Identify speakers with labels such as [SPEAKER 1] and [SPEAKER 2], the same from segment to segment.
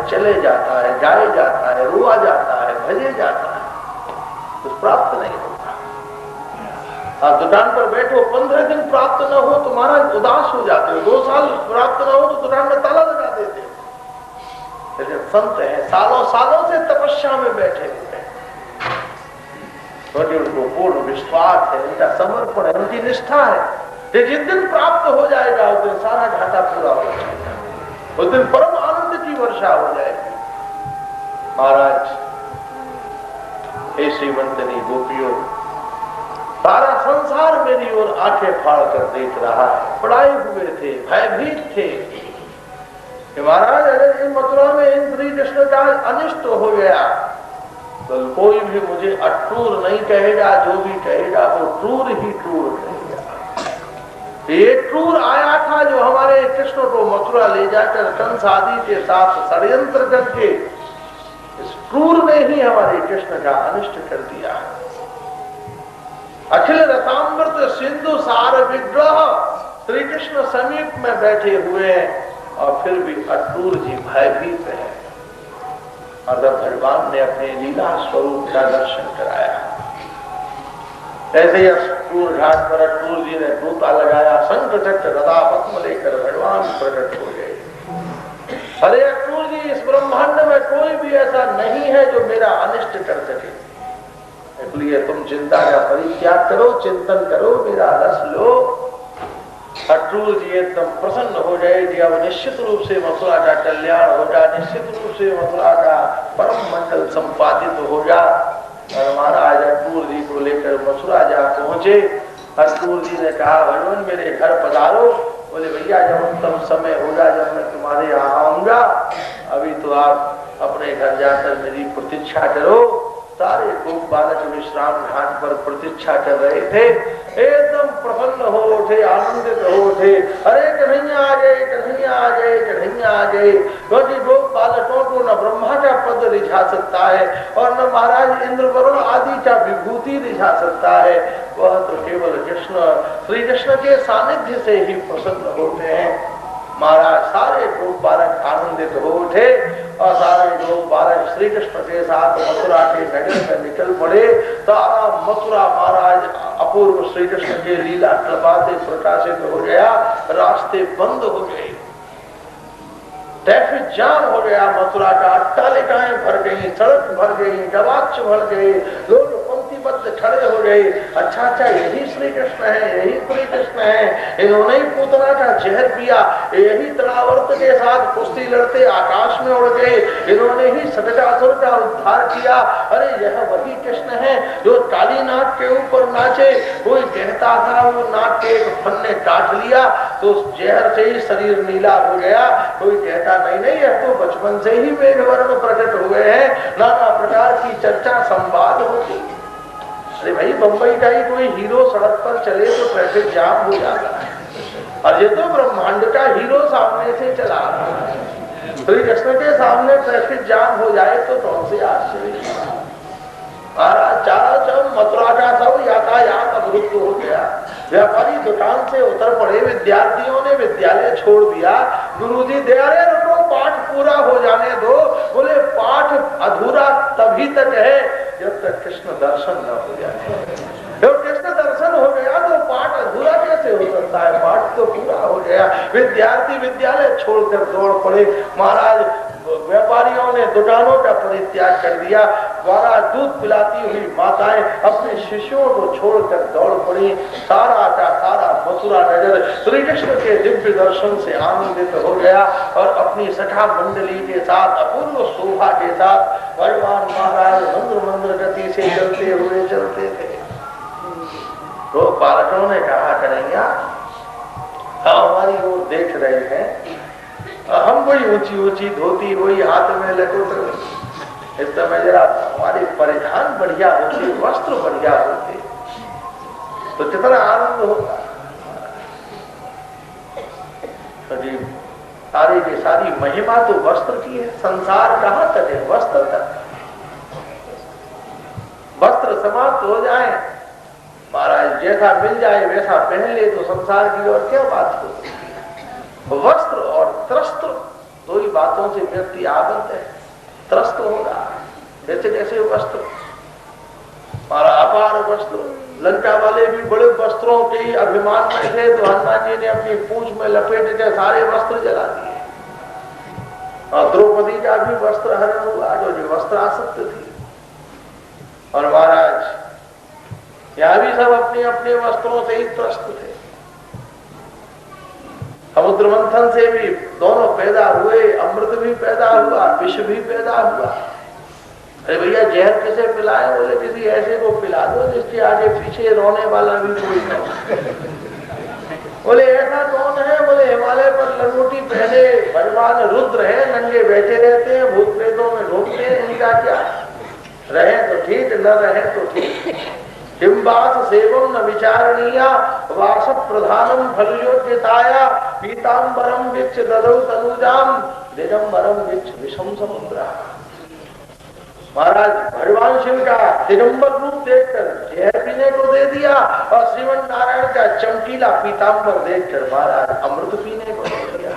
[SPEAKER 1] चले जाता है, गाए जाता है, रोआ जाता है, भजे जाता है, कुछ प्राप्त नहीं होता। आप दुकान पर बैठो, 15 दिन प्राप्त न हो तो महाराज उदास हो जाते हो, 2 साल प्राप्त न हो तो दुकान में ताला लगा देते हो। लेकिन संत है सालों सालों से तपस्या में बैठे हुए हैं, क्योंकि उनको पूर्ण विश्वास है, उनका समर्पण है, उनकी निष्ठा है कि जिस दिन प्राप्त हो जाएगा उस दिन सारा घाटा पूरा हो जाएगा, उस दिन परम आनंद की वर्षा हो जाएगी। महाराज हे श्रीमंतनी गोपियों, सारा संसार मेरी ओर आंखें फाड़ कर देख रहा है, पड़ाए हुए थे, भयभीत थे कि महाराज अगर इन मथुरा में इन श्री कृष्ण का अनिष्ट हो गया तो कोई भी मुझे अक्रूर नहीं कहेगा, जो भी कहेगा वो क्रूर ही क्रूर कहेगा। ये क्रूर आया था जो हमारे कृष्ण को मथुरा ले जाकर कंस आदि के साथ षड्यंत्र करके, इस क्रूर ने ही हमारे कृष्ण का अनिष्ट कर दिया। अखिल रसामृत सिंधु सार विग्रह श्री कृष्ण समीप में बैठे हुए हैं और फिर भी अक्रूर जी भयभीत है। और जब भगवान ने अपने लीला स्वरूप का दर्शन कराया, ऐसे ही अक्रूर घाट पर अक्रूर जी ने गोता लगाया, शंख चक्र गदा पद्म लेकर भगवान प्रकट हो गए। अरे अक्रूर जी, इस ब्रह्मांड में कोई भी ऐसा नहीं है जो मेरा अनिष्ट कर सके, इसलिए तुम चिंता का परित्याग करो, चिंतन करो, मेरा रस लो। अक्रूर जी एकदम प्रसन्न हो गए कि अब निश्चित रूप से मथुरा का कल्याण होगा, निश्चित रूप से मथुरा का परम मंगल संपादित होगा। और महाराज अक्रूर जी को लेकर मथुरा जा पहुंचे। अक्रूर जी ने कहा, भगवान मेरे घर पधारो। बोले भैया जब उत्तम समय होगा जब मैं तुम्हारे यहाँ आऊंगा, अभी तो आप अपने घर जाकर मेरी प्रतीक्षा करो। सारे गोप बालक विश्राम घाट पर प्रतीक्षा कर रहे थे, एकदम प्रसन्न हो उठे, आनंदित हो उठे। अरे कन्हैया आ गए, कन्हैया आ गए, कन्हैया आ गए। क्योंकि गोप बालकों को न ब्रह्मा का पद रिझा सकता है और न महाराज इंद्र वरुण आदि का विभूति रिझा सकता है, वह तो केवल कृष्ण श्री कृष्ण के सानिध्य से ही प्रसन्न होते हैं। महाराज सारे गोप बालक आनंदित हो उठे और सारे गोप बालक श्री कृष्ण के साथ मथुरा के नगर में निकल पड़े। सारा मथुरा महाराज अपूर्व श्री कृष्ण के लीला कृपा से प्रकाशित हो गया, रास्ते बंद हो गए, ट्रैफिक जाम हो गया, मथुरा का अट्टालिकाएं भर गई, सड़क भर गई, गवाक्ष भर गए, लोग पंक्तिबद्ध खड़े हो गए। अच्छा यही श्री कृष्ण है, यही श्री कृष्ण है, इन्होंने ही पूतना का जहर पिया, यही तरावर्त के साथ कुश्ती लड़ते आकाश में उड़ गए, इन्होंने ही सटकासुर का उद्धार किया। अरे यह वही कृष्ण है जो काली नाग के ऊपर नाचे। कोई कहता था वो नाग के एक फन ने काट लिया तो जहर से ही शरीर नीला हो गया, कोई कहता नहीं यह तो बचपन से ही मेघवर्ण प्रकट हुए हैं। नाना प्रकार की चर्चा संवाद होती। अरे भाई बंबई का ही कोई हीरो सड़क पर चले तो ट्रैफिक जाम हो जाता है, और ये तो ब्रह्मांड का हीरो सामने से चला रहा है। श्री कृष्ण के सामने ट्रैफिक जाम हो जाए तो कौन से आश्चर्य। महाराज चारों मथुरा का सब यातायात अवरुद्ध हो गया। व्यापारी दुकान से उतर पड़े, विद्यार्थियों ने विद्यालय छोड़ दिया। गुरुजी दे रहे रुको, पाठ पूरा हो जाने दो। बोले पाठ अधूरा तभी तक है जब तक कृष्ण दर्शन न हो जाए। जब कृष्ण दर्शन हो गया तो पाठ अधूरा कैसे हो सकता है, पाठ तो पूरा हो गया। विद्यार्थी विद्यालय छोड़कर दौड़ पड़े। महाराज व्यापारियों ने दुकानों का परित्याग कर दिया। द्वारा दूध पिलाती हुई माताएं अपने शिष्यों को छोड़कर दौड़ पड़ी। सारा का सारा मथुरा नगर श्री कृष्ण के दिव्य दर्शन से आनंदित हो गया और अपनी सखा मंडली के साथ अपूर्व शोभा के साथ भगवान महाराज मंद्र मंद्र गति से चलते हुए चलते थे। तो बालकों ने कहा, कन्हैया हमारी ओर देख रहे हैं, हम कोई ऊंची ऊंची धोती वही हाथ में लकोट, इस समय जरा हमारे परिधान बढ़िया होते, वस्त्र बढ़िया होते तो कितना आनंद होता। सारी की सारी महिमा तो वस्त्र की है। संसार कहाँ तक है, वस्त्र तक। वस्त्र समाप्त हो जाए, महाराज जैसा मिल जाए वैसा पहन ले तो संसार की और क्या बात हो सकती है। वस्त्र और त्रस्त्र दो ही बातों से व्यक्ति आबद्ध है, त्रस्त होगा। जैसे जैसे वस्त्र, हमारा अपार वस्त्र, लंका वाले भी बड़े वस्त्रों के अभिमान में थे, तो हनुमान जी ने अपनी पूंछ में लपेट के सारे वस्त्र जला दिए। और द्रौपदी का भी वस्त्र हरण हुआ, जो वस्त्र आसक्त थी। और महाराज यहाँ भी सब अपने अपने वस्त्रों से ही त्रस्त थे। समुद्र मंथन से भी दोनों पैदा हुए, अमृत भी पैदा हुआ, विष भी पैदा हुआ। अरे भैया जहर किसे पिलाए? बोले किसी ऐसे को पिला दो जिसके आगे पीछे रोने वाला भी कोई न हो। बोले ऐसा कौन है? बोले हिमालय पर लंगोटी पहने भगवान रुद्र है, नंगे बैठे रहते हैं, भूत प्रेतों में घूमते हैं, इनका क्या? रहे तो ठीक, न रहे तो ठीक। हिमवास सेवम न विचारणीया वास प्रधानम फलयोग्यताया पीतांबरम विच्छ ददौ तनुजाम दिगंबरम विच्छ विषम समुद्रा। महाराज भगवान शिव का दिगंबर रूप देखकर जहर पीने को दे दिया, और श्रीमन नारायण का चमकीला पीतांबर देखकर महाराज अमृत पीने को दे दिया।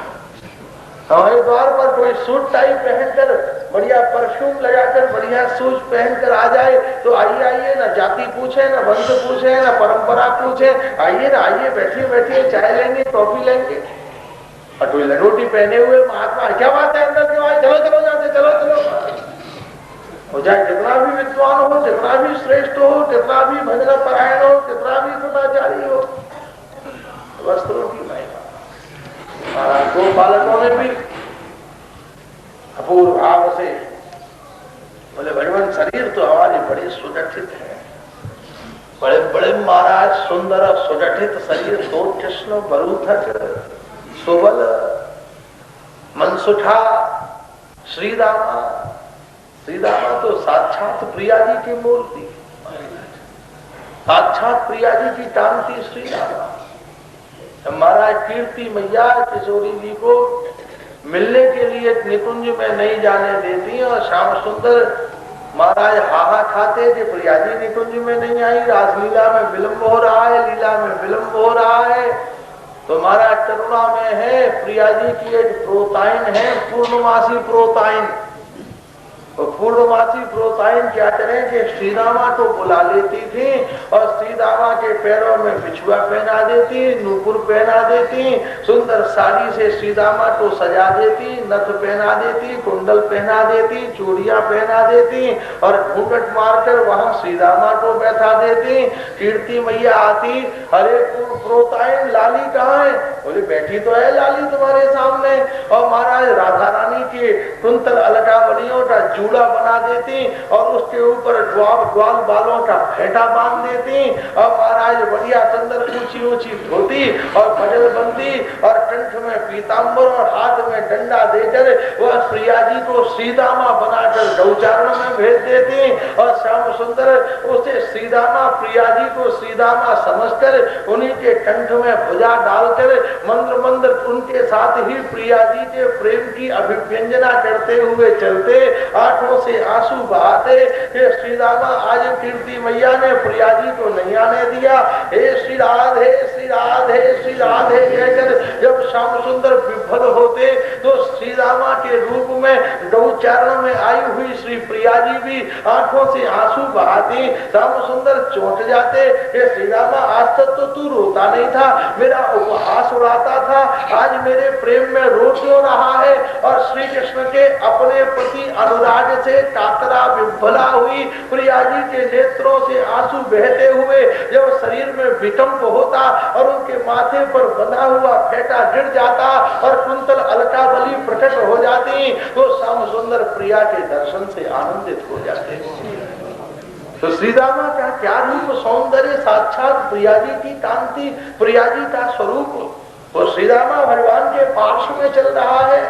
[SPEAKER 1] हमारे द्वार पर कोई सूट टाई पहनकर, बढ़िया परफ्यूम लगाकर, बढ़िया शूज पहनकर आ जाए तो आइए आइए, ना जाति पूछे, ना वंश पूछे, ना परंपरा पूछे, आइए ना आइए, बैठिए बैठिए, चाय लेंगे, कॉफी लेंगे। और कोई लंगोटी पहने हुए महात्मा, क्या बात है, अंदर क्यों आए? चलो चलो जाते, चलो चलो। हो जाए जितना भी विद्वान हो, जितना भी श्रेष्ठ हो, जितना भी भजन परायण हो, जितना भी सदाचारी हो, वस्त्रों की महिमा। दो बालकों ने भी अपूर्व भाव से बोले भगवान शरीर तो हमारे बड़े सुगठित है, बड़े बड़े महाराज सुंदर सुगठित शरीर, दो कृष्ण बरूथक सुबल मनसुठा श्रीदामा। श्रीदामा तो साक्षात प्रिया जी की मूर्ति, साक्षात प्रिया जी की कांति श्रीदामा। महाराज कीर्ति मैया किशोरी जी को मिलने के लिए निकुंज में नहीं जाने देती, और श्याम सुंदर महाराज हाहा खाते थे, प्रिया जी निकुंज में नहीं आई, रासलीला में विलंब हो रहा है, लीला में विलंब हो रहा है। तो महाराज करुणा में है, प्रिया जी की एक प्रोताइन है, पूर्णमासी प्रोताइन। तो पूर्णमासी प्रोताइन क्या करें कि श्रीदामा को बुला लेती थी, और श्रीदामा के पैरों में बिछुआ पहना देती, नूपुर पहना देती, सुंदर साड़ी से श्रीदामा को सजा देती, नथ पहना देती, कुंडल पहना देती, चूड़ियां पहना देती, और घूंघट मारकर वहां श्रीदामा को बैठा देती। कीर्ति मैया आती, अरे प्रोताइन लाली कहाँ है? बोले बैठी तो है लाली तुम्हारे सामने। और महाराज राधा रानी के कुंतल अलकावलियों का जूड़ा बना देती, और उसके ऊपर ग्वाल बालों का फेंटा बांध देती, और महाराज बढ़िया सुंदर ऊंची ऊंची धोती और बजल बंदी, और कंठ में पीतांबर और हाथ में डंडा देकर वह प्रिया जी को श्रीदामा बनाकर गौचारण में भेज देती। और श्याम सुंदर उसे श्रीदामा, प्रिया जी को श्रीदामा समझकर उन्हीं के कंठ में भुजा डालकर मंत्र मंत्र उनके साथ ही प्रिया जी के प्रेम की अभिव्यंजना करते हुए चलते, आंखों से आंसू बहाते कि श्रीदामा आज कीर्ति मैया ने प्रिया जी को नहीं आने दिया। हे श्री राधे श्री राधे श्री राधे कहकर जब श्याम सुंदर विफल होते, तो श्रीदामा के रूप में गौचारण में आई हुई श्री प्रिया जी भी आंखों से आंसू बहाती। श्याम सुंदर चौंक जाते कि श्रीदामा आज तक तो तू रोता नहीं था, मेरा उपहास उड़ाता था, आज मेरे प्रेम में रो क्यों रहा है? और श्री कृष्ण के अपने प्रति अनुराग से कातरा विफला हुई प्रिया जी के नेत्रों से आंसू बहते हुए जब शरीर में विकंप होता, और उनके माथे पर बंधा हुआ फेंटा गिर जाता, और कुंतल अलकावली प्रकट हो जाती, तो श्याम सुंदर प्रिया के दर्शन से आनंदित हो जाते। तो श्रीदामा का क्या रूप सौंदर्य, साक्षात प्रिया जी की कांति, प्रिया जी का स्वरूप। वो श्रीदामा भगवान के पार्श्व में चल रहा है,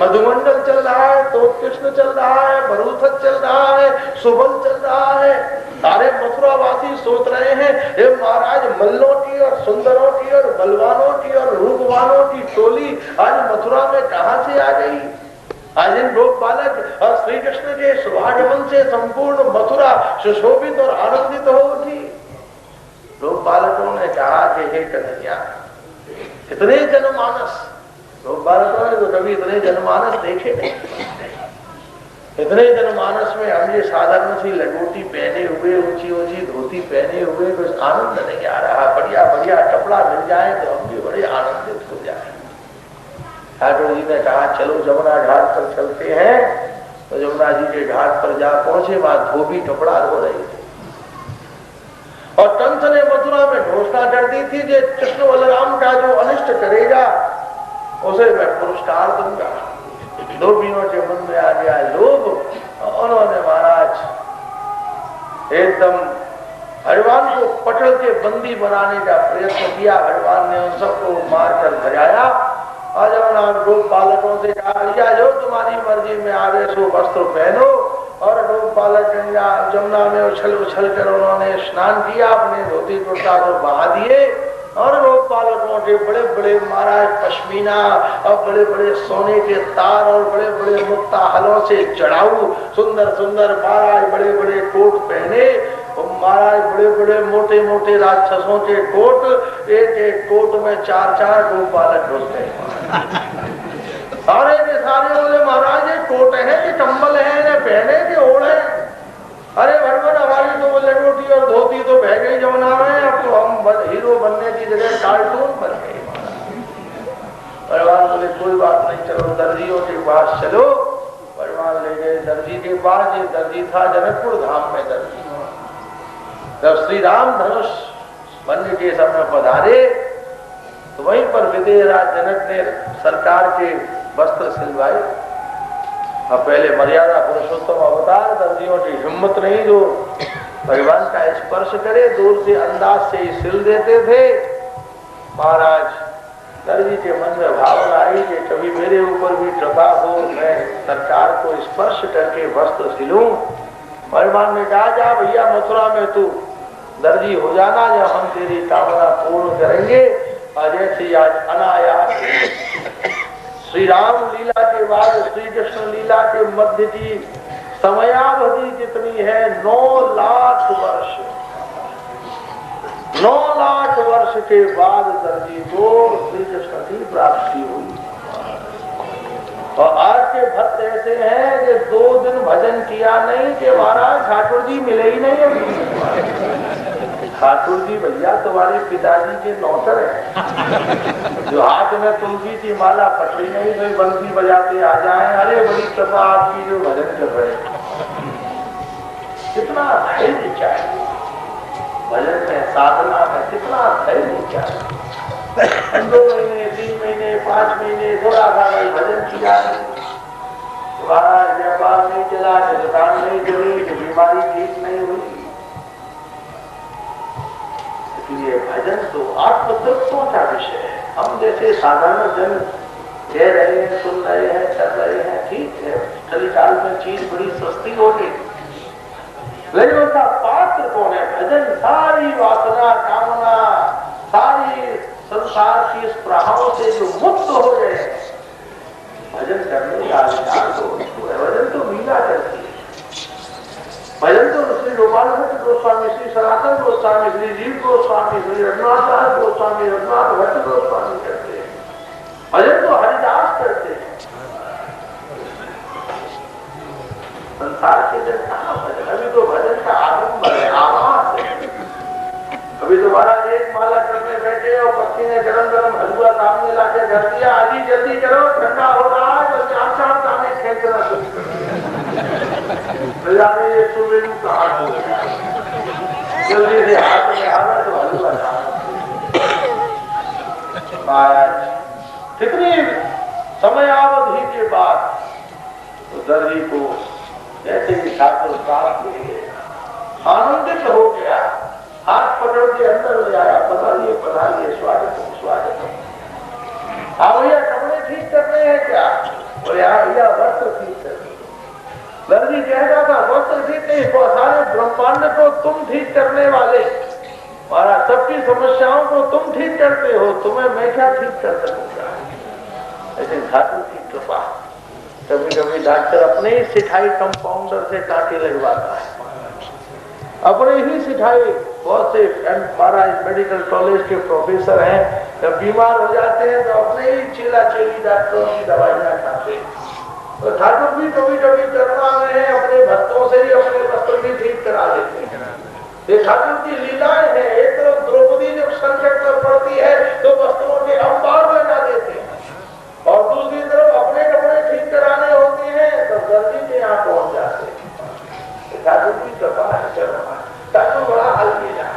[SPEAKER 1] मधुमंडल चल रहा है, तो कृष्ण चल रहा है, भरूथक चल रहा है, सुबल चल रहा है। सारे मथुरावासी सोच रहे हैं, हे महाराज मल्लों की और सुंदरों की और बलवानों की और रूपवानों की टोली आज मथुरा में कहां से आ गई? आज इन लोक बालक और श्री कृष्ण के शुभागमन से संपूर्ण मथुरा सुशोभित और आनंदित हो उठी। लोक बालकों ने कहा कि हे कन्हैया, इतने जनमानस तो बालकों ने तो कभी इतने जनमानस देखे नहीं। इतने जनमानस में हम ये साधारण सी लंगोटी पहने हुए, ऊंची ऊंची धोती पहने हुए, कुछ आनंद नहीं आ रहा। बढ़िया बढ़िया कपड़ा मिल जाए तो हम भी बड़े आनंदित हो जाए। ठाकुर जी ने कहा चलो जमुना घाट पर चलते हैं। तो जमुना जी के घाट पर जा पहुंचे, वहां धोबी कपड़ा धो रही थी और कंस ने मथुरा में घोषणा कर दी थी कि कृष्ण बलराम का जो अनिष्ट करेगा उसे मैं पुरस्कार दूंगा। धोबियों के मन में आ गया लोभ। उन्होंने महाराज एकदम हरिवान को पकड़ के बंदी बनाने का प्रयत्न किया। हरिवान ने उन सबको मारकर भगाया और जब उन्होंने दो बालकों से कहा भैया जो तुम्हारी मर्जी में आवे सो वस्त्र पहनो, और दो बालक गंगा जमुना में उछल उछल कर उन्होंने स्नान किया, अपने धोती कुर्ता को बहा दिए और वो बालकों के बड़े बड़े महाराज पश्मीना और बड़े बड़े सोने के तार और बड़े बड़े मुक्ता हलों से जड़ाऊ सुंदर सुंदर महाराज बड़े बड़े कोट पहने। महाराज बड़े बड़े मोटे मोटे राक्षसों के कोट, एक एक कोट में चार चार को बालक घुस गए। सारे के सारे बोले महाराज ये कोट है कि कंबल है, इन्हें पहने कि ओढ़े? अरे भगवान हमारी तो लंगोटी और धोती तो बह गई जमुना में, अब तो हम हीरो बनने की जगह कार्टून बन गए। भगवान बोले कोई बात नहीं, चलो दर्जियों के पास चलो। भगवान ले गए दर्जी के पास। ये दर्जी था जनकपुर धाम में दर्जी। जब श्री राम धनुष बनने के समय पधारे तो वहीं पर विदेहराज जनक ने सरकार के वस्त्र सिलवाए। अब पहले मर्यादा पुरुषोत्तम अवतार, दर्जियों की हिम्मत नहीं जो भगवान का स्पर्श करे, दूर से अंदाज से ही सिल देते थे। महाराज दर्जी के मन में भावना आई कि कभी मेरे ऊपर भी कृपा हो, मैं सरकार को स्पर्श करके वस्त्र सिलूं। भगवान ने कहा जा भैया मथुरा में तू दर्जी हो जाना, जब हम तेरी कामना पूर्ण करेंगे। और जैसे आज अनायास श्री राम लीला के बाद श्री कृष्ण लीला के मध्य की समयावधि कितनी है? 9 लाख वर्ष। 9 लाख वर्ष के बाद दर्जी को श्री कृष्ण की प्राप्ति हुई। और आज के भक्त ऐसे हैं कि 2 दिन भजन किया नहीं कि महाराज ठाकुर जी मिले ही नहीं अभी। ठाकुर जी भैया तुम्हारे पिताजी के नौकर हैं, जो हाथ में तुलसी की माला पकड़ी नहीं तो बंसी बजाते आ जाए। अरे बड़ी कृपा आपकी जो भजन कर रहे हैं। कितना धैर्य चाहिए भजन में, साधना में कितना धैर्य चाहिए। 2 महीने 3 महीने 5 महीने थोड़ा सा भजन किया, व्यापार नहीं चला, दुकान नहीं चली, बीमारी ठीक नहीं हुई। ये भजन तो आत्मतत्वों का विषय है। हम जैसे साधारण जन कह रहे हैं, सुन रहे हैं, कर रहे हैं, ठीक है। कलिकाल में चीज बड़ी सस्ती होगी, लेकिन उसका पात्र कौन है? भजन सारी वासना कामना सारी संसार की स्पृहाओं से जो मुक्त हो गए, भजन करने का अधिकार तो उसको है। भजन तो मीरा करती है। भजन तो श्री गोपाल भट्ट गोस्वामी, श्री सनातन गोस्वामी, श्री जीव गोस्वामी, श्री रघुनाथ गोस्वामी, रघुनाथ भट्ट गोस्वामी करते हैं। भजन तो हरिदास करते हैं। संसार के जन कहाँ भजन? अभी तो भजन का आरंभ है, आवाज है। अभी तुम्हारा एक माला करने बैठे और पत्नी ने गरम गरम हलवा सामने लाके धर दिया, आदि जल्दी करो ठंडा हो रहा है, तो चार दाने खेचना शुरू कर ये सुबह कहा जल्दी से हाथ में आना तो हलवा कितनी समयावधि के बाद तो दर्जी को जैसे कि ठाकुर प्राप्त हुए, आनंदित हो गया, हाथ पकड़ के अंदर ले आया, पधारिए स्वागत स्वागत। हाँ भैया कपड़े ठीक करने हैं क्या? बोले हाँ भैया वस्त्र ठीक करने। दर्जी कह रहा था वस्त्र ठीक नहीं, सारे ब्रह्मांड को तुम ठीक करने वाले, और सबकी समस्याओं को तुम ठीक करते हो, तुम्हें मैं क्या ठीक कर सकूंगा? लेकिन ठाकुर की कृपा। कभी कभी डॉक्टर अपने ही सिखाई कंपाउंडर से कांटे लगवाता है, अपने ही सिखाई बहुत से महाराज मेडिकल कॉलेज के प्रोफेसर हैं, जब बीमार हो जाते हैं तो अपने ही चेला चेली डॉक्टरों की दवाइयां खाते हैं। तो ठाकुर भी कभी कभी करुणा में है, अपने भक्तों से ही अपने वस्त्र भी ठीक करा देते हैं। ये ठाकुर की लीलाएं हैं। एक तरफ द्रौपदी जब संकट में पड़ती है तो वस्त्रों के अंबार लगा देते हैं, और दूसरी तरफ अपने कपड़े ठीक कराने होते हैं तो दर्जी के यहाँ पहुंच जाते हैं। ठाकुर की कृपा है, करुणा। ठाकुर बड़ा अलमीरा,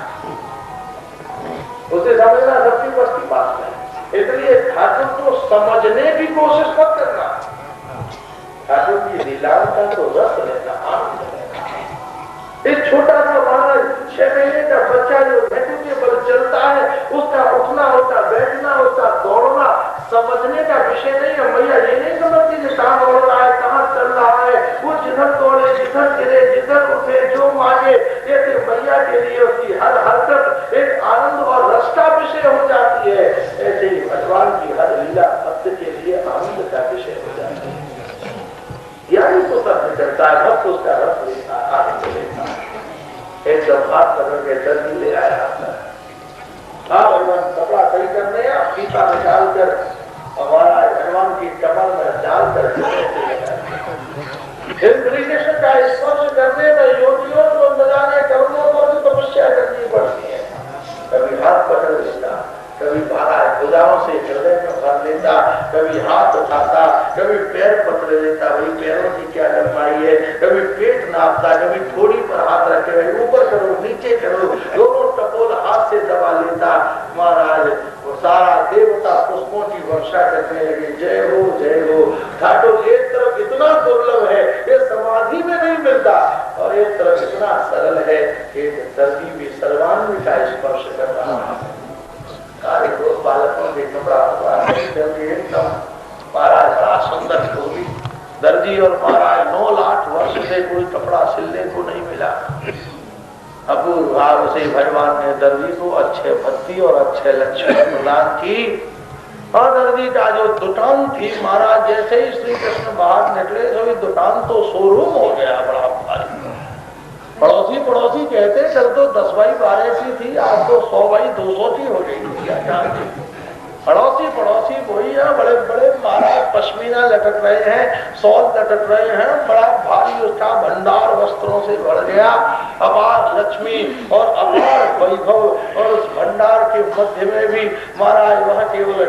[SPEAKER 1] उसे समझना सबकी बस की बात नहीं। इसलिए ठाकुर को समझने की कोशिश मत करना, ठाकुर की लीलाओं का तो रस लेना, आनंद लेना। एक छोटा सा महाराज 6 महीने का बच्चा जो घंटे के बल चलता है, उसका उठना होता, बैठना होता, दौड़ना समझने का विषय नहीं है। मैया ये नहीं समझती कि कहाँ दौड़ रहा है, कहाँ चल रहा है, वो जिधर दौड़े, जिधर गिरे, जिधर उठे, जो मांगे, ऐसे मैया के लिए उसकी हर हरकत एक आनंद और रस का विषय हो जाती है। ऐसे ही भगवान की हर लीला भक्त के लिए आनंद का विषय हो जाती है। यानी तो सब करता है, भक्त उसका रस लेता है, आनंद लेता है। एक जब हाथ पकड़ के जल्दी ले आया आता है, हाँ भगवान कपड़ा सही करने या पीपा निकाल कर हमारा भगवान की कमर में डालकर कृष्ण का स्पर्श करने में योगियों को न जाने करोड़ों वर्ष तपस्या करनी पड़ती है। कभी हाथ पकड़ लेता, कभी महाराज भुजाओं से हृदय में भर लेता, कभी हाथ उठाता, कभी पैर पकड़ लेता, भाई पैरों की क्या लंबाई है, कभी पेट नापता, कभी थोड़ी पर हाथ रखे, भाई ऊपर करो नीचे करो, दोनों टपोल हाथ से दबा लेता। महाराज वो सारा देवता पुष्पों की वर्षा करने लगे, जय हो जय हो। ठाकुर एक तरफ इतना दुर्लभ है, ये समाधि में नहीं मिलता, और एक तरफ इतना सरल है कि दर्दी भी सर्वांग का स्पर्श कर रहा है। बालकों के कपड़ा एकदम महाराज बड़ा सुंदर धोबी दर्जी, और महाराज 9 लाख वर्ष से कोई कपड़ा सिलने को नहीं मिला। अपूर्व भाव से भगवान ने दर्जी को अच्छे पत्ती और अच्छे लक्ष्मी प्रदान की, और दर्जी का जो दुकान थी महाराज, जैसे ही श्री कृष्ण बाहर निकले तो दुकान तो शोरूम हो गया बड़ा भारी। पड़ोसी कहते कल तो 10 बाई 12 की थी, आज तो 100 बाई 200 की हो गई थी। पड़ोसी वही है, बड़े बड़े महाराज पश्मीना लटक रहे हैं, शॉल लटक रहे हैं, बड़ा भारी उसका भंडार वस्त्रों से भर गया, अपार लक्ष्मी और अपार वैभव, और उस भंडार के मध्य में भी महाराज वह केवल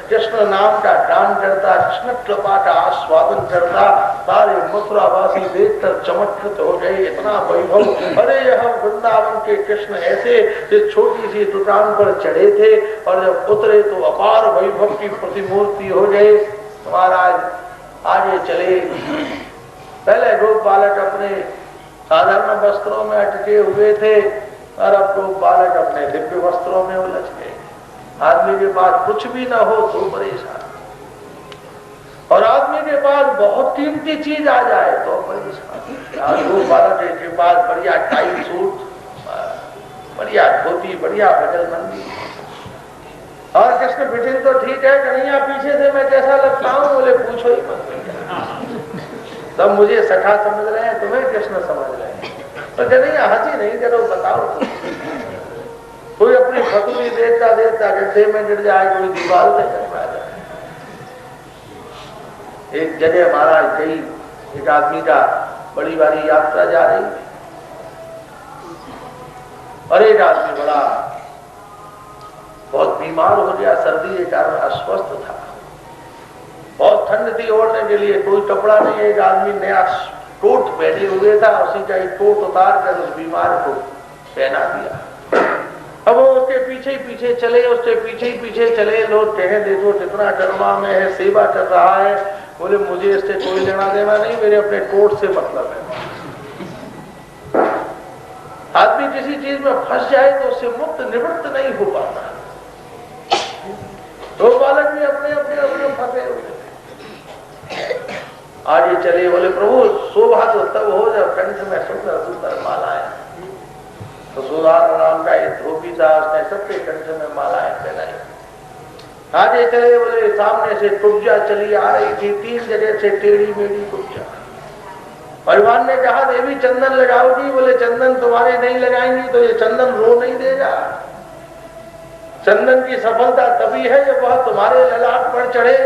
[SPEAKER 1] कृष्ण नाम का दान करता, कृष्ण कृपा का आस्वादन करता। सारे मथुरावासी देखकर चमत्कृत हो गए, इतना वैभव। अरे यह वृंदावन के कृष्ण ऐसे छोटी सी दुकान पर चढ़े थे, और जब उतरे तो अपार वैभव की प्रतिमूर्ति हो गए। महाराज आगे चले, पहले गोप बालक अपने साधारण वस्त्रों में अटके हुए थे, और अब गोप बालक अपने दिव्य वस्त्रों में उलझ गए। आदमी के पास कुछ भी ना हो तो परेशान, और आदमी के पास बहुत कीमती चीज आ जाए तो परेशान। गोप बालक के पास बढ़िया टाइट सूट, बढ़िया धोती, बढ़िया बजलबंदी, और कृष्ण बिटिन तो ठीक है, कन्हैया पीछे से मैं कैसा लगता हूँ, बोले पूछो ही मत। तब मुझे सखा समझ रहे हैं, तुम्हें कृष्ण समझ रहे हैं, तो कन्हैया हंसी नहीं करो, बताओ तुम। कोई अपनी फतुली देखता देखता गड्ढे में गिर जाए, कोई दीवार से टकरा जाए। एक जगह महाराज गई, एक आदमी का बड़ी भारी यात्रा जा रही, और एक आदमी बड़ा बहुत बीमार हो गया, सर्दी के कारण अस्वस्थ था, बहुत ठंड थी, ओढ़ने के लिए कोई कपड़ा नहीं। एक आदमी नया कोट पहने हुए था, उसी का एक कोट उतार कर उस बीमार को पहना दिया। अब वो उसके पीछे ही पीछे चले, उसके पीछे ही पीछे चले। लोग कहे देखो कितना करुणा में है, सेवा कर रहा है। बोले मुझे इससे कोई लेना देना नहीं, मेरे अपने कोट से मतलब है। आदमी किसी चीज में फंस जाए तो उससे मुक्त निवृत्त नहीं हो पाता। दो बालक भी अपने फंसे हुए। आगे चले, बोले प्रभु शोभा तो तब हो जब कंठ में सुंदर सुंदर मालाएं। तो सुधार राम का एक धोबी था, उसने सबके कंठ में मालाएं पहनाई। आगे चले, बोले सामने से कुब्जा चली आ रही थी, 3 जगह से टेढ़ी मेढ़ी कुब्जा, भगवान ने कहा देवी चंदन लगाओगी? बोले चंदन तुम्हारे नहीं लगाएंगी तो ये चंदन रो नहीं देगा। चंदन की सफलता तभी है जब वह तुम्हारे ललाट पर चढ़े।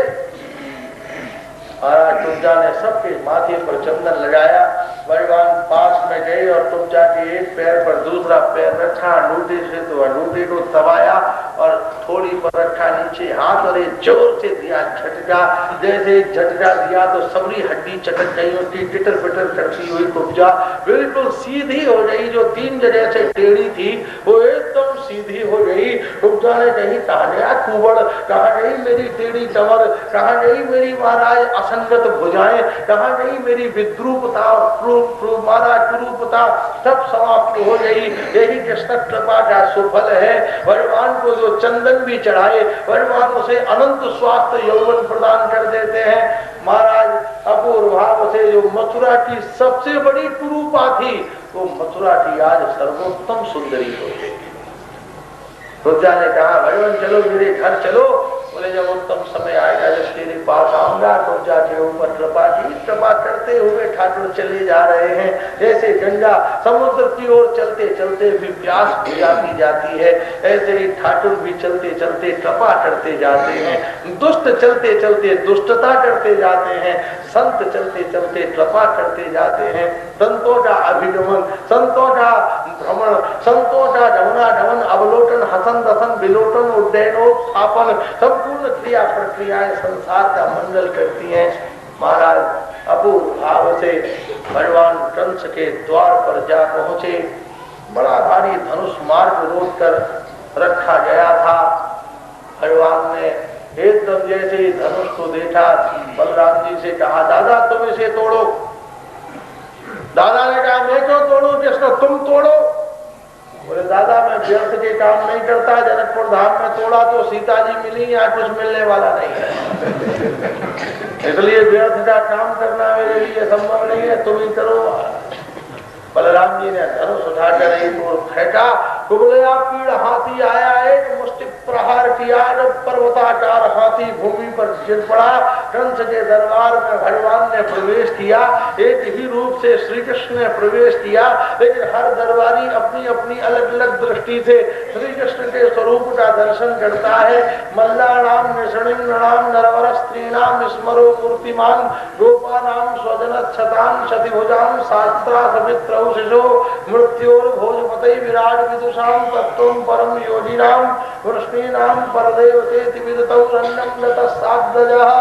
[SPEAKER 1] महाराज तुलजा ने सबके माथे पर चंदन लगाया। भगवान पास में गए और तुलजा के एक पैर पर दूसरा पैर रखा, अंगूठे से तो अंगूठे को दबाया और थोड़ी पर रखा नीचे हाथ और एक जोर से दिया झटका। जैसे झटका दिया तो सबरी हड्डी चटक गई, उसकी टिटर पिटर करती हुई तुलजा बिल्कुल सीधी हो गई। जो 3 जगह से टेढ़ी थी वो एकदम सीधी हो गई। तुलजा ने कहीं कहा गया कुबड़, कहा गई मेरी टेढ़ी कमर, कहा गई मेरी महाराज असंगत भुजाएं, कहा गई मेरी विद्रूपता और कुरूपता, सब समाप्त हो गई। यही कृष्ण कृपा का सुफल है। भगवान को जो चंदन भी चढ़ाए भगवान उसे अनंत स्वास्थ्य यौवन प्रदान कर देते हैं। महाराज अपूर्व भाव से जो मथुरा की सबसे बड़ी कुरूपा थी वो मथुरा की आज सर्वोत्तम सुंदरी हो गई। तुलजा ने कहा भगवान चलो मेरे घर चलो। बोले जब उत्तम समय आएगा जब तेरे पास आऊंगा। तुलजा के ऊपर कृपा की, कृपा करते हुए ठाकुर चले जा रहे हैं। जैसे गंगा समुद्र की ओर चलते चलते भी प्यास बुझाती जाती है, ऐसे ही ठाकुर भी चलते चलते कृपा करते जाते हैं। दुष्ट चलते चलते दुष्टता करते जाते हैं, संत चलते चलते कृपा करते जाते हैं। संतों का अभिगमन, संतों का भ्रमण, संतों का गमनागमन, अवलोकन, हसन दसन, विलोकन, उड्डयनोत्थापन, संपूर्ण क्रिया प्रक्रियाएं संसार का मंगल करती हैं। महाराज अपूर्व भाव से भगवान कंस के द्वार पर जा पहुंचे। बड़ा भारी धनुष मार्ग रोक कर रखा गया था। भगवान ने एकदम जैसे ही धनुष को देखा बलराम जी से कहा दादा तुम इसे तोड़ो। दादा ने कहा मैं क्यों तोड़ू कृष्ण, तुम तोड़ो। बोले दादा मैं व्यर्थ के काम नहीं करता, जनकपुर धाम में तोड़ा तो सीता जी मिली, यहाँ कुछ मिलने वाला नहीं है, इसलिए व्यर्थ का काम करना मेरे लिए संभव नहीं है, तुम ही करो। बलराम जी ने धनुष उठाकर एक ओर फेंका, कुबलया पीड़ हाथी आया, एक मुष्टि प्रहार किया, जब पर्वताकार हाथी भूमि पर गिर पड़ा। कंस के दरबार में भगवान ने प्रवेश किया, एक ही रूप से श्री कृष्ण ने प्रवेश किया, लेकिन हर दरबारी अपनी अपनी अलग अलग दृष्टि से श्री कृष्ण के स्वरूप का दर्शन करता है। मल्लानाम निषणिम्नाम नरवर स्त्रीणाम स्मरो मूर्तिमान गोपानाम स्वजनच्छताम शतिभुजाम शास्त्रा समित्र शिशो मृत्योर भोजपते विराट विदुषाम तत्त्वं परम योगिनाम वृष्णीनाम परदेवतेति विदतौ रण्यं गतस्साग्रजः।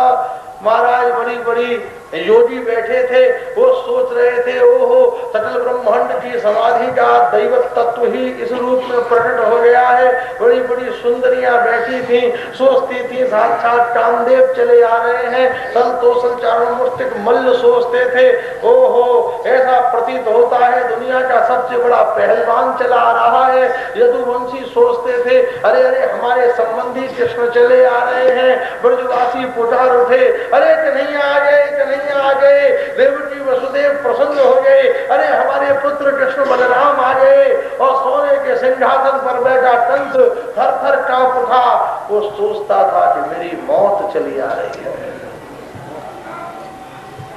[SPEAKER 1] महाराज बड़ी बड़ी योगी बैठे थे, वो सोच रहे थे ओहो सकल ब्रह्मांड की समाधि का दैवत तत्व ही इस रूप में प्रकट हो गया है। बड़ी बड़ी सुंदरियां बैठी थी, सोचती थी साक्षात कामदेव चले आ रहे हैं। संतोषल चारों मुष्टिक मल्ल सोचते थे ओहो ऐसा प्रतीत होता है दुनिया का सबसे बड़ा पहलवान चला आ रहा है। यदुवंशी सोचते थे अरे अरे हमारे संबंधी कृष्ण चले आ रहे हैं। ब्रजवासी पुकार उठे अरे कन्हैया आ गए, कन्हैया आ गए। देवकी वसुदेव प्रसन्न हो गए, अरे हमारे पुत्र कृष्ण बलराम आ गए। और सोने के सिंहासन पर बैठा कंस थर थर कांप उठा। वो सोचता था कि मेरी मौत चली आ रही है।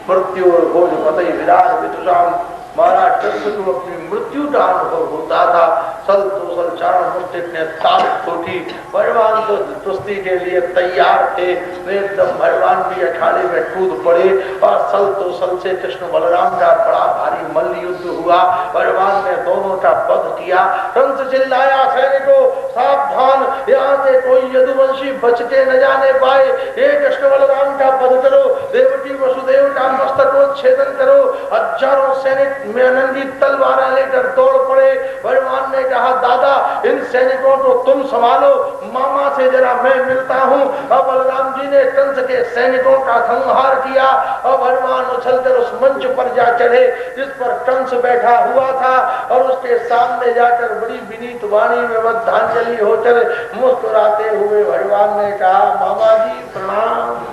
[SPEAKER 1] मृत्यु और भोज पतई विराट विदुषाम, महाराज कंस को अपनी मृत्यु का अनुभव होता था। सल तो सल चारण मुष्टिक ने ताक ठोकी, भगवान तो कुश्ती के लिए तैयार थे। एकदम भगवान भी अखाड़े में कूद पड़े और सल तो सल से कृष्ण बलराम का बड़ा भारी मल्ल युद्ध हुआ। भगवान ने दोनों का वध किया। कंस चिल्लाया सैनिकों सावधान, यहाँ से कोई यदुवंशी बच के न जाने पाए। ये कृष्ण बलराम का वध करो, देवकी वसुदेव का मस्तकोच्छेदन करो। हजारों सैनिक में नंगी तलवार लेकर दौड़ पड़े। भगवान ने कहा दादा इन सैनिकों को तुम संभालो, मामा से जरा मैं मिलता हूँ। अब बलराम जी ने कंस के सैनिकों का संहार किया और भगवान उछलकर उस मंच पर जा चढ़े जिस पर कंस बैठा हुआ था और उसके सामने जाकर बड़ी विनीत वाणी में श्रद्धांजलि होकर मुस्कुराते हुए भगवान ने कहा मामा जी प्रणाम।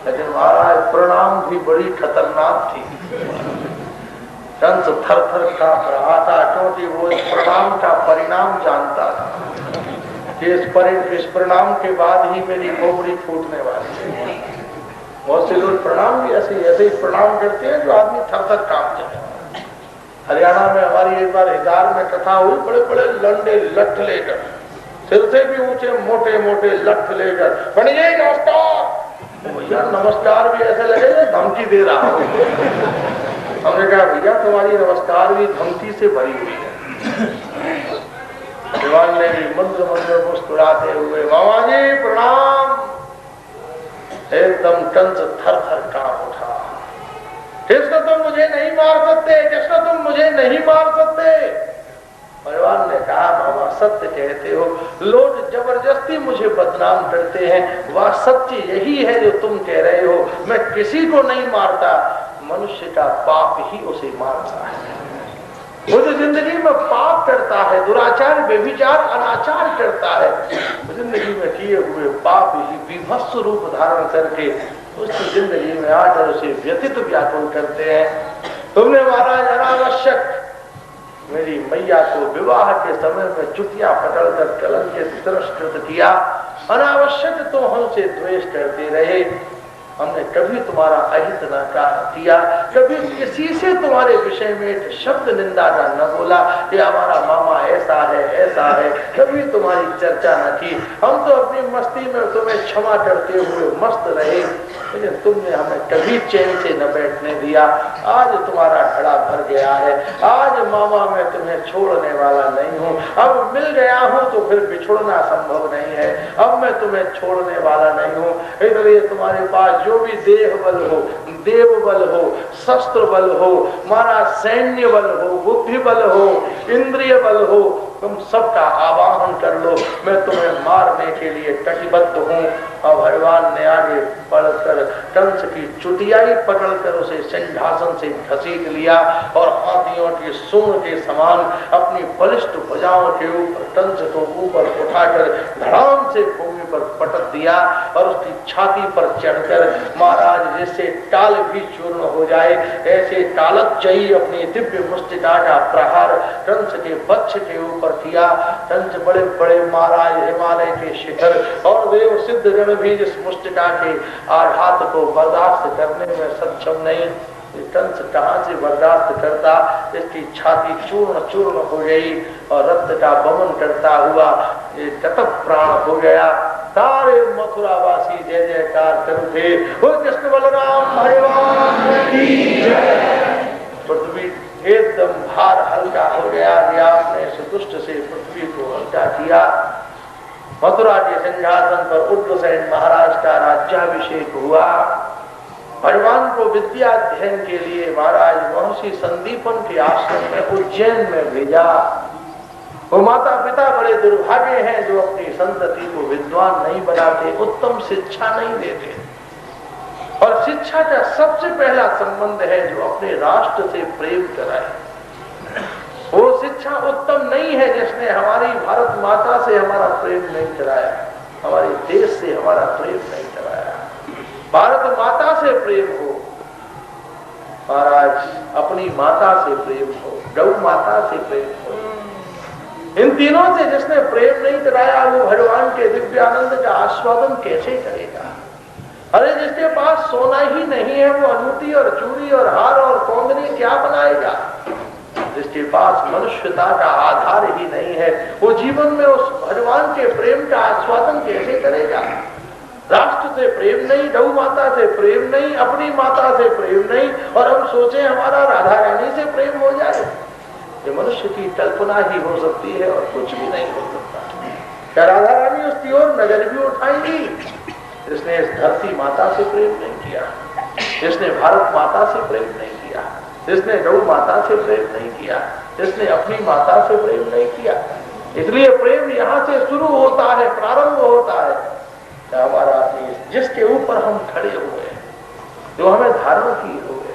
[SPEAKER 1] लेकिन महाराज प्रणाम भी बड़ी खतरनाक थी। कंस थर थर कांप रहा था क्योंकि वो इस प्रणाम का परिणाम जानता था कि इस परिणाम के बाद ही मेरी खोपड़ी फूटने वाली है। बहुत से लोग प्रणाम भी ऐसे ही प्रणाम करते हैं जो आदमी थर थर कांप जाए। हरियाणा में हमारी एक बार हिसार में कथा हुई, बड़े बड़े लंडे लठ लेकर, सिर से भी ऊंचे मोटे मोटे लठ लेकर, पंडित जी नमस्कार। तो भैया नमस्कार भी ऐसे लगे धमकी दे रहा हो। हमने कहा भैया तुम्हारी नमस्कार भी धमकी से भरी हुई है। दीवान ने भी मंत्र मंत्र मुस्कुराते हुए, मामा जी प्रणाम। एकदम कंस थर थर कांप उठा। कृष्ण तुम मुझे नहीं मार सकते, कृष्ण तुम मुझे नहीं मार सकते। भगवान ने कहा मामा सत्य कहते हो, लोग जबरदस्ती मुझे बदनाम करते हैं, वह सत्य यही है जो तुम कह रहे हो। मैं किसी को नहीं मारता, मनुष्य का पाप ही उसे मारता है। वो जो जिंदगी में पाप करता है, दुराचार व्यभिचार अनाचार करता है, जिंदगी में किए हुए पाप ही विभत्स रूप धारण करके उसकी जिंदगी में आकर उसे व्यथित व्याकुल करते हैं। तुमने महाराज अनावश्यक मेरी मैया को विवाह के समय में चुटिया पकड़कर कलंक के तिरस्कृत किया। अनावश्यक तो हमसे द्वेष करते रहे। हमने कभी तुम्हारा अहित न किया, कभी किसी से तुम्हारे विषय में एक शब्द निंदा का न बोला कि हमारा मामा ऐसा है, कभी तुम्हारी चर्चा न की। हम तो अपनी मस्ती में तुम्हें क्षमा करते हुए मस्त रहे, लेकिन तुमने हमें कभी चैन से न बैठने दिया। आज तुम्हारा घड़ा भर गया है, आज मामा मैं तुम्हें छोड़ने वाला नहीं हूँ। अब मिल गया हूँ तो फिर बिछुड़ना संभव नहीं है, अब मैं तुम्हें छोड़ने वाला नहीं हूँ। इसलिए तुम्हारे पास जो भी देह बल हो, देव बल हो, शस्त्र बल हो, हमारा सैन्य बल हो, बुद्धि बल हो, इंद्रिय बल हो, तुम सबका आवाहन कर लो, मैं तुम्हें मारने के लिए कटिबद्ध हूँ। और भगवान ने आगे बढ़कर कंस की चुटियाई पकड़कर उसे सिंहासन से घसीट लिया और हाथियों की सूंड के समान अपनी बलिष्ठ भुजाओं के ऊपर कंस को ऊपर उठाकर धड़ाम से भूमि पर पटक दिया और उसकी छाती पर चढ़कर महाराज जैसे टाल भी चूर्ण हो जाए ऐसे टालकजयी अपनी दिव्य मुष्टिका का प्रहार कंस के वक्ष के ऊपर किया। कंस बड़े बड़े महाराज हिमालय के शिखर और देव सिद्ध गण भी इस मुष्टिका के आघात को बर्दाश्त करने में सक्षम नहीं। कंस कहां से बर्दाश्त करता, इसकी छाती चूर्ण चूर्ण हो गई और रक्त का वमन करता हुआ ये गतः प्राण हो गया। सारे मथुरावासी जय जयकार करते, हो कृष्ण बलराम भगवान की जय। पृथ्वी एकदम भार हल्का हो गया कि आपने इस दुष्ट से पृथ्वी को हल्का किया। मथुरा के सिंहासन पर उग्रसेन महाराज का राज्याभिषेक हुआ। भगवान को विद्या अध्ययन के लिए महाराज महर्षि संदीपन के आश्रम में उज्जैन में भेजा। वो माता पिता बड़े दुर्भाग्य हैं जो अपनी संतति को विद्वान नहीं बनाते, उत्तम शिक्षा नहीं देते। और शिक्षा का सबसे पहला संबंध है जो अपने राष्ट्र से प्रेम कराए। वो शिक्षा उत्तम नहीं है जिसने हमारी भारत माता से हमारा प्रेम नहीं कराया, हमारे देश से हमारा प्रेम नहीं कराया। भारत माता से प्रेम हो महाराज, अपनी माता से प्रेम हो, गौ माता से प्रेम हो। इन तीनों से जिसने प्रेम नहीं कराया वो भगवान के दिव्य आनंद का आस्वादन कैसे करेगा। अरे जिसके पास सोना ही नहीं है वो अंगूठी और चूड़ी और हार और कौंदनी क्या बनाएगा। जिसके पास मनुष्यता का आधार ही नहीं है वो जीवन में उस भगवान के प्रेम का आस्वादन कैसे करेगा। राष्ट्र से प्रेम नहीं, गौ माता से प्रेम नहीं, अपनी माता से प्रेम नहीं, और हम सोचे हमारा राधा रानी से प्रेम हो जाए। ये मनुष्य की कल्पना ही हो सकती है और कुछ भी नहीं हो सकता। क्या राधा रानी उसकी ओर नजर भी उठाएंगी? जिसने इस धरती माता से प्रेम नहीं किया, जिसने भारत माता से प्रेम नहीं किया, जिसने गौ माता से प्रेम नहीं किया, जिसने अपनी माता से प्रेम नहीं किया। इसलिए प्रेम यहाँ से शुरू होता है, प्रारंभ होता है। हमारा देश जिसके ऊपर हम खड़े हुए, जो हमें धारण किए हुए,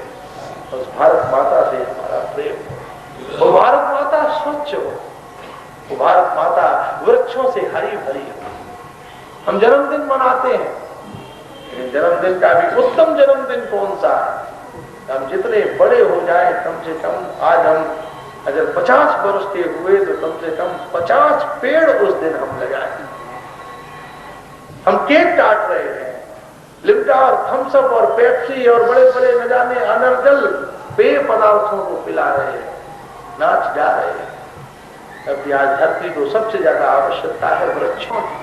[SPEAKER 1] उस भारत माता से हमारा प्रेम हो। वो भारत माता स्वच्छ हो, वो भारत माता वृक्षों से हरी भरी हो। हम जन्मदिन मनाते हैं, लेकिन जन्मदिन का भी उत्तम जन्मदिन कौन सा है। हम जितने बड़े हो जाए कम से कम, आज हम अगर 50 वर्ष के हुए तो कम से कम 50 पेड़ उस दिन हम लगाए। हम केक काट रहे हैं, लिम्का और थम्सअप और पेप्सी और बड़े बड़े न जाने अनर्गल पेय पदार्थों को पिला रहे हैं, नाच जा रहे हैं। अब आज धरती को सबसे ज्यादा आवश्यकता है वृक्षों की।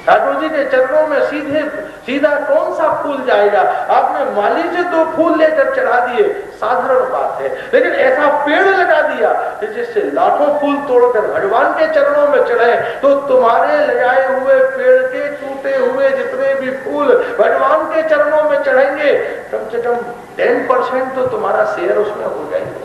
[SPEAKER 1] ठाकुर जी के चरणों में सीधा कौन सा फूल जाएगा? आपने माली से 2 फूल लेकर चढ़ा दिए, साधारण बात है, लेकिन ऐसा पेड़ लगा दिया कि जिससे लाखों फूल तोड़कर भगवान के चरणों में चढ़े, तो तुम्हारे लगाए हुए पेड़ के टूटे हुए जितने भी फूल भगवान के चरणों में चढ़ेंगे, कम से कम 10% तो तुम्हारा शेयर उसमें हो जाएगा।